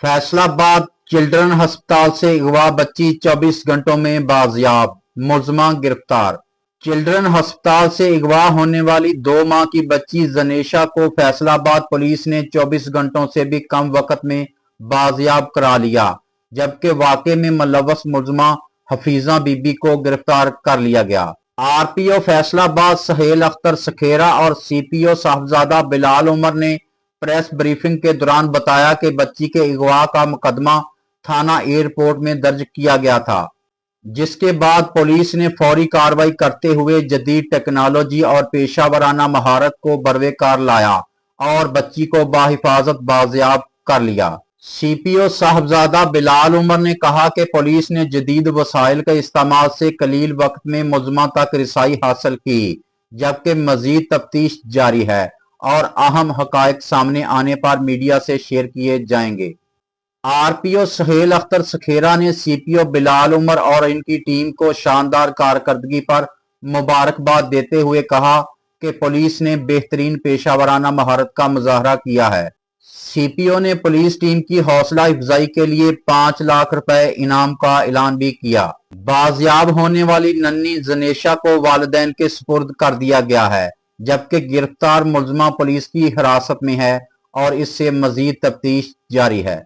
फैसला बाद चिल्ड्रन अस्पताल से अगवा बच्ची 24 घंटों में बाजियाब, मुलजमा गिरफ्तार। चिल्ड्रन अस्पताल से अगवा होने वाली 2 माह की बच्ची जनेशा को फैसलाबाद पुलिस ने 24 घंटों से भी कम वक्त में बाजियाब करा लिया, जबकि वाकये में मुलव्वस मुलजमा हफीजा बीबी को गिरफ्तार कर लिया गया। आरपीओ फैसलाबाद सुहेल अख्तर सखेरा और सीपीओ साहबजादा बिलाल उमर ने प्रेस ब्रीफिंग के दौरान बताया कि बच्ची के अगवा का मुकदमा थाना एयरपोर्ट में दर्ज किया गया था, जिसके बाद पुलिस ने फौरी कार्रवाई करते हुए जदीद टेक्नोलॉजी और पेशा वराना महारत को बरवे कार लाया और बच्ची को बाहिफाजत बाजियाब कर लिया। सीपीओ साहबजादा बिलाल उमर ने कहा कि पुलिस ने जदीद वसाइल के इस्तेमाल से कलील वक्त में मुलजमा तक रिसाई हासिल की, जबकि मजीद तफ्तीश जारी है और अहम हकायक सामने आने पर मीडिया से शेयर किए जाएंगे। आरपीओ सुहेल अख्तर सखेरा ने सीपीओ बिलाल उमर और इनकी टीम को शानदार कारकर्दगी पर मुबारकबाद देते हुए कहा कि पुलिस ने बेहतरीन पेशा वराना महारत का मुजाहरा किया है। सीपीओ ने पुलिस टीम की हौसला अफजाई के लिए 5 लाख रुपए इनाम का ऐलान भी किया। बाजियाब होने वाली नन्ही जनेशा को वालिदैन के सुपुर्द कर दिया गया है, जबकि गिरफ्तार मुलजमा पुलिस की हिरासत में है और इससे मजीद तफ्तीश जारी है।